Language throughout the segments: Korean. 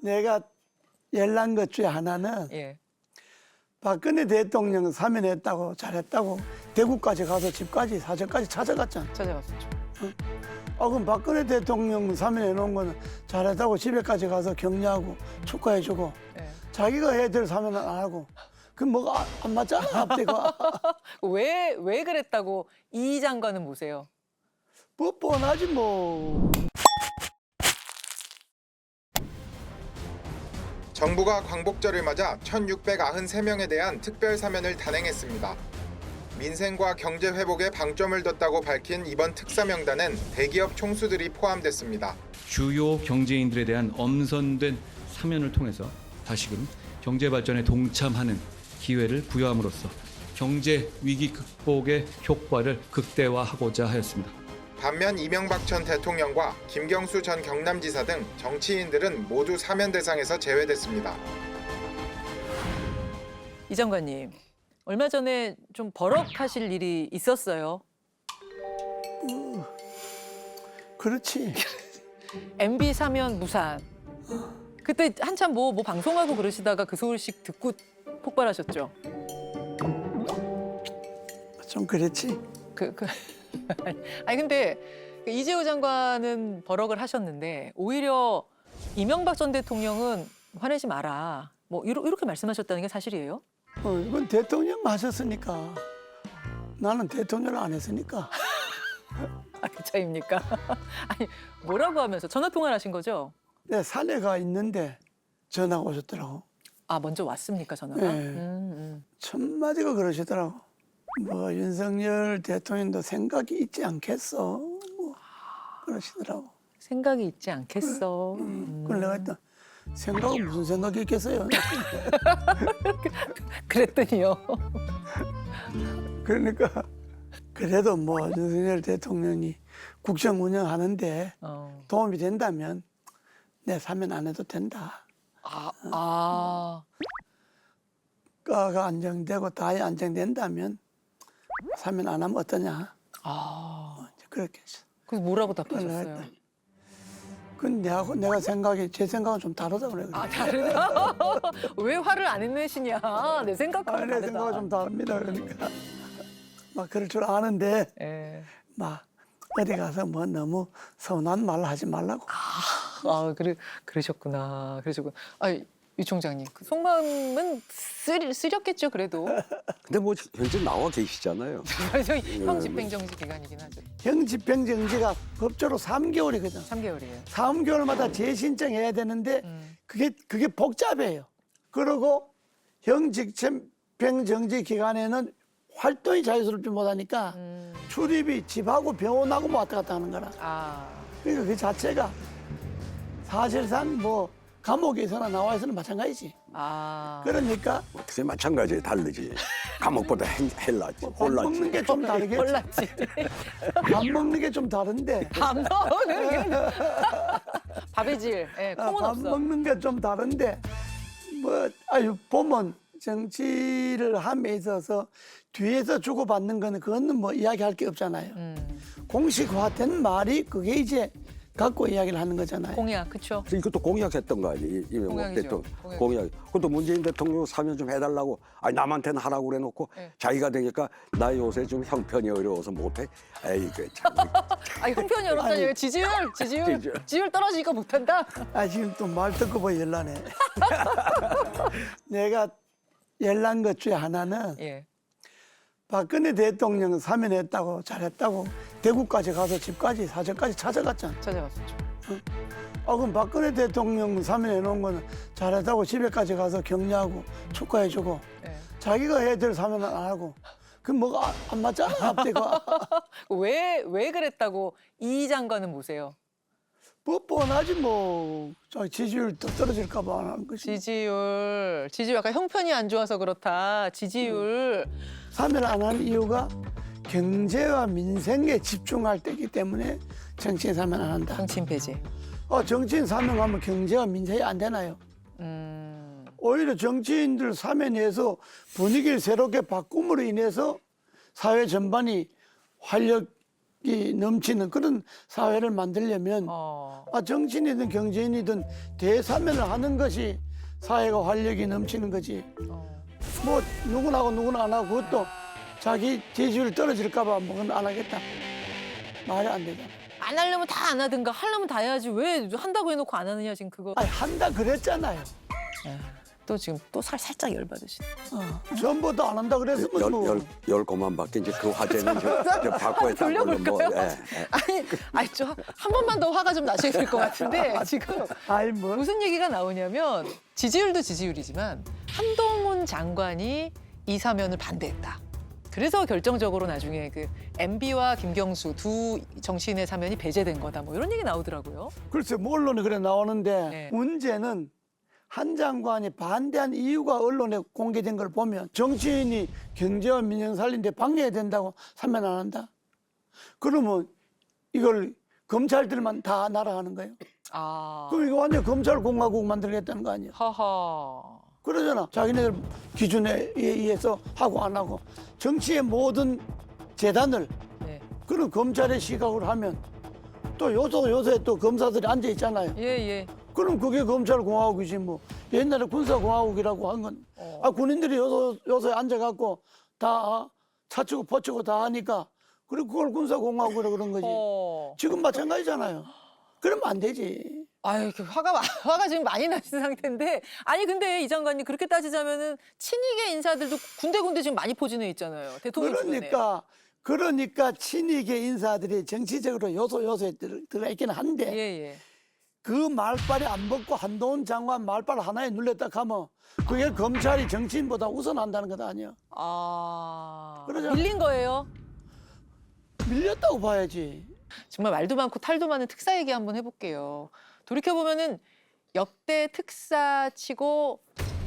내가 열난 것 중에 하나는 예. 박근혜 대통령 사면했다고 잘했다고 대구까지 가서 집까지 사저까지 찾아갔잖아. 찾아갔었죠. 그럼 박근혜 대통령 사면해 놓은 거는 잘했다고 집에까지 가서 격려하고 축하해주고 예. 자기가 해야 될 사면은 안 하고 그 뭐가 안 맞잖아 앞뒤가. 왜 그랬다고 이 장관은 보세요? 뭐 뻔하지 뭐. 정부가 광복절을 맞아 1,693명에 대한 특별 사면을 단행했습니다. 민생과 경제 회복에 방점을 뒀다고 밝힌 이번 특사 명단엔 대기업 총수들이 포함됐습니다. 주요 경제인들에 대한 엄선된 사면을 통해서 다시금 경제 발전에 동참하는 기회를 부여함으로써 경제 위기 극복의 효과를 극대화하고자 하였습니다. 반면 이명박 전 대통령과 김경수 전 경남지사 등 정치인들은 모두 사면 대상에서 제외됐습니다. 이 장관님, 얼마 전에 좀 버럭하실 일이 있었어요. 그렇지. MB 사면 무산. 그때 한참 뭐 방송하고 그러시다가 그 소식 듣고 폭발하셨죠. 좀 그랬지. 아니 근데 이재호 장관은 버럭을 하셨는데 오히려 이명박 전 대통령은 화내지 마라. 뭐 이렇게 말씀하셨다는 게 사실이에요? 이건 대통령 하셨으니까 나는 대통령을 안 했으니까. 아, 그 차이입니까? 아니 뭐라고 하면서 전화 통화를 하신 거죠? 내 사내가 있는데 전화가 오셨더라고. 아 먼저 왔습니까 전화가? 네. 첫 마디가 그러시더라고. 뭐 윤석열 대통령도 생각이 있지 않겠어? 뭐 그러시더라고. 생각이 있지 않겠어. 그걸 내가 했다. 생각은 무슨 생각이 있겠어요? 그랬더니요. 그러니까 그래도 뭐 윤석열 대통령이 국정 운영하는데 도움이 된다면 내 사면 안 해도 된다. 가가 안정되고 다이 안정된다면 사면 안 하면 어떠냐? 이제 그렇게 했어. 그래서 뭐라고 답하셨어요? 그건 내가 제 생각은 좀 다르다 그래. 아 다르다. 왜 화를 안 내시냐? 내 생각하고 내 다르다. 생각은 좀 다릅니다. 그러니까 막 그럴 줄 아는데 예. 막 어디 가서 뭐 너무 서운한 말 하지 말라고. 그러셨구나. 유 총장님, 그 속마음은 쓰렸겠죠, 그래도. 근데 뭐 현재 나와 계시잖아요. 형 집행정지 기간이긴 하죠. 형 집행정지가 법적으로 3개월이거든. 3개월이에요. 3개월마다 재신청해야 되는데 그게 복잡해요. 그리고 형 집행정지 기간에는 활동이 자유스럽지 못하니까 출입이 집하고 병원하고 왔다 갔다 하는 거라. 그러니까 그 자체가 사실상 뭐 감옥에서나 나와 있어는 마찬가지지. 그러니까 글쎄 마찬가지에 다르지. 감옥보다 헬라지. 밥 먹는 게 좀 다르겠지. 몰랐지. 밥 먹는 게 좀 다른데. 밥 먹는 게. 밥의 질. 예, 콩은 밥 없어. 먹는 게 좀 다른데 보면 정치를 함에 있어서 뒤에서 주고받는 거는 그거는 뭐 이야기할 게 없잖아요. 공식화된 말이 그게 이제 갖고 이야기를 하는 거잖아요. 공약, 그렇죠. 이것도 공약했던 거 아니에요? 이명박 공약이죠. 대통령 공약. 그것도 문재인 대통령 사면 좀 해달라고. 아니 남한테는 하라고 그래놓고 자기가 되니까 나 요새 좀 형편이 어려워서 못해. 에이 그 참. 형편이 어렵다니 지지율 떨어지니까 못한다. 지금 또 말 듣고 보니 열나네. 내가 열난 것 중에 하나는 예. 박근혜 대통령 사면했다고 잘했다고 대구까지 가서 집까지 사저까지 찾아갔잖아. 찾아갔었죠. 그럼 박근혜 대통령 사면해 놓은 거는 잘했다고 집에까지 가서 격려하고 축하해주고 자기가 해야 될 사면은 안 하고 그 뭐가 안 맞잖아 앞뒤가. 왜 그랬다고 이 장관은 보세요? 뭐 뻔하지 뭐. 지지율 더 떨어질까 봐 안 하는 거지. 지지율 약간 형편이 안 좋아서 그렇다. 지지율. 사면 안 하는 이유가 경제와 민생에 집중할 때이기 때문에 정치인 사면 안 한다. 정치인 폐지. 정치인 사면하면 경제와 민생이 안 되나요? 오히려 정치인들 사면해서 분위기를 새롭게 바꿈으로 인해서 사회 전반이 활력이 활력이 넘치는 그런 사회를 만들려면 정치인이든 경제인이든 대사면을 하는 것이 사회가 활력이 넘치는 거지. 뭐 누구나 하고 누구나 안 하고 그것도 자기 지지율 떨어질까 봐 뭐는 안 하겠다. 말이 안 되잖아. 안 하려면 다 안 하든가 하려면 다 해야지 왜 한다고 해놓고 안 하느냐 지금 그거. 아니 한다 그랬잖아요. 또 지금 또 살짝 열받으시네. 전부터 안 한다 그랬으면 뭐. 열 고만밖에 이제 그 화제는 저 바꿔야 돌려볼까요? 아니 좀 한 번만 더 화가 좀 나셔야 될 것 같은데 지금 아이 뭐. 무슨 얘기가 나오냐면 지지율도 지지율이지만 한동훈 장관이 이 사면을 반대했다. 그래서 결정적으로 나중에 그 MB와 김경수 두 정치인의 사면이 배제된 거다. 뭐 이런 얘기 나오더라고요. 글쎄 뭐 언론에 그래 나오는데 네. 문제는 한 장관이 반대한 이유가 언론에 공개된 걸 보면 정치인이 경제와 민영 살리는데 방해해야 된다고 사면 안 한다. 그러면 이걸 검찰들만 다 날아가는 거예요. 그럼 이거 완전 검찰공화국 만들겠다는 거 아니야. 하하. 그러잖아. 자기네들 기준에 의해서 하고 안 하고 정치의 모든 재단을 네. 그런 검찰의 시각으로 하면 또 요새 또 검사들이 앉아 있잖아요. 예. 그럼 그게 검찰공화국이지 뭐. 옛날에 군사공화국이라고 한 건 군인들이 요새 앉아갖고 다 차치고 퍼치고 다 하니까 그리고 그걸 군사공화국이라고 그런 거지. 지금 마찬가지잖아요. 그러면 안 되지. 아유, 화가 지금 많이 나신 상태인데. 아니, 근데 이 장관님 그렇게 따지자면은 친이계 인사들도 군데군데 지금 많이 포진해 있잖아요. 대통령 주변에. 그러니까 친이계 인사들이 정치적으로 요소에 들어가 있기는 한데 예. 그 말빨이 안 먹고 한동훈 장관 말빨 하나에 눌렸다 하면 그게 검찰이 정치인보다 우선한다는 것 아니야. 그러잖아. 밀린 거예요? 밀렸다고 봐야지. 정말 말도 많고 탈도 많은 특사 얘기 한번 해볼게요. 돌이켜보면은 역대 특사치고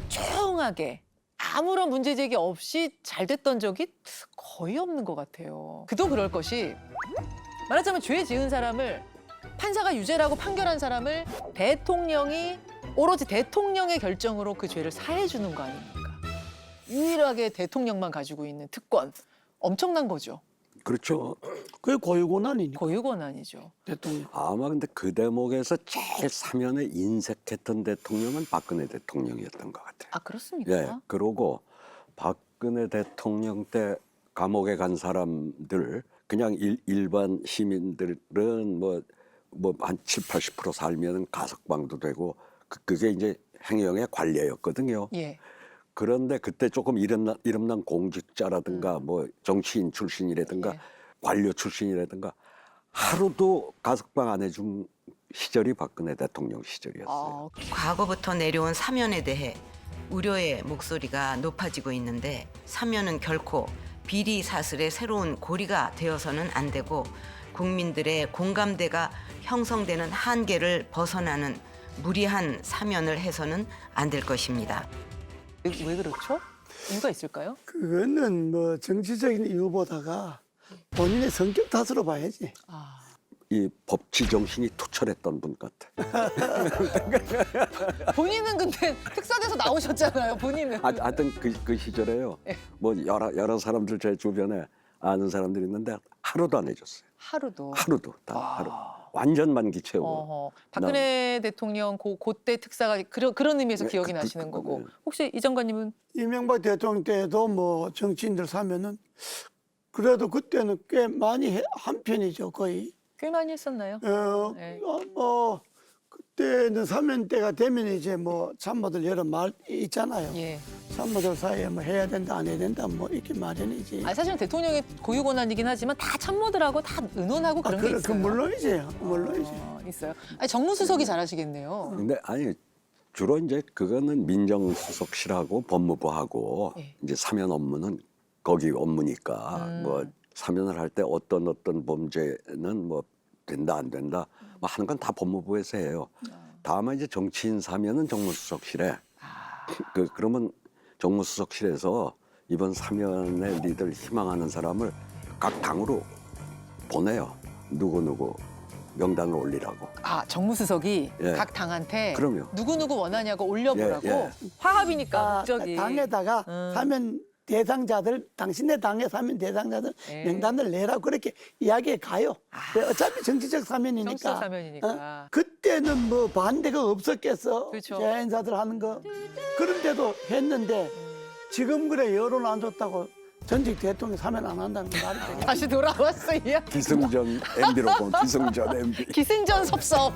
조용하게 아무런 문제 제기 없이 잘 됐던 적이 거의 없는 것 같아요. 그도 그럴 것이 말하자면 죄 지은 사람을 판사가 유죄라고 판결한 사람을 대통령이 오로지 대통령의 결정으로 그 죄를 사해주는 거 아닙니까? 유일하게 대통령만 가지고 있는 특권. 엄청난 거죠. 그렇죠. 그게 고유고난이니까. 고유권한이죠. 대통령. 아마 근데 그 대목에서 제일 사면에 인색했던 대통령은 박근혜 대통령이었던 것 같아요. 아, 그렇습니까? 예. 그러고 박근혜 대통령 때 감옥에 간 사람들 그냥 일반 시민들은 뭐 한 70~80% 살면은 가석방도 되고 그게 이제 행정의 관례였거든요. 예. 그런데 그때 조금 이름난 공직자라든가 뭐 정치인 출신이라든가 예. 관료 출신이라든가 하루도 가석방 안 해준 시절이 박근혜 대통령 시절이었어요. 과거부터 내려온 사면에 대해 우려의 목소리가 높아지고 있는데 사면은 결코 비리 사슬의 새로운 고리가 되어서는 안 되고 국민들의 공감대가 형성되는 한계를 벗어나는 무리한 사면을 해서는 안 될 것입니다. 왜 그렇죠? 이유가 있을까요? 그거는 뭐 정치적인 이유보다가 본인의 성격 탓으로 봐야지. 이 법치 정신이 투철했던 분 같아. 본인은 근데 특사돼서 나오셨잖아요. 본인은. 하여튼 그 시절에요. 뭐 여러 사람들 제 주변에 아는 사람들이 있는데 하루도 안 해줬어요. 하루도. 하루도 하루. 완전 만기 채우고. 박근혜 대통령 그때 특사가 그런 의미에서 기억이 나시는 거고. 네. 혹시 이 장관님은? 이명박 대통령 때도 뭐 정치인들 사면은 그래도 그때는 꽤 많이 한 편이죠, 거의. 꽤 많이 했었나요? 네. 뭐 그때는 사면 때가 되면 이제 뭐 참모들 여러 말 있잖아요. 예. 참모들 사이에 뭐 해야 된다 안 해야 된다 뭐 이렇게 마련이지. 사실은 대통령의 고유 권한이긴 하지만 다 참모들하고 다 의논하고 그런 게 있어요. 그 물론이지. 있어요. 정무수석이 잘하시겠네요. 근데 아니 주로 이제 그거는 민정수석실하고 법무부하고 예. 이제 사면 업무는 거기 업무니까 뭐 사면을 할 때 어떤 범죄는 뭐 된다 안 된다 뭐 하는 건 다 법무부에서 해요. 다만 이제 정치인 사면은 정무수석실에 그러면 정무수석실에서 이번 사면에 니들 희망하는 사람을 각 당으로 보내요. 누구 명단을 올리라고. 정무수석이 예. 각 당한테 그럼요. 누구 원하냐고 올려보라고. 예. 화합이니까 목적이. 당에다가 사면 대상자들 당신네 당의 사면 대상자들 네. 명단을 내라 그렇게 이야기해 가요. 어차피 정치적 사면이니까. 정치적 사면이니까. 그때는 뭐 반대가 없었겠어. 그렇죠. 제인사들 하는 거. 그런데도 했는데 지금 그래 여론 안 좋다고 전직 대통령 사면 안 한다는 거 말이 되겠어. 다시 돌아왔어, 이야. 기승전 MB로 보면 기승전 MB. 기승전 섭섭.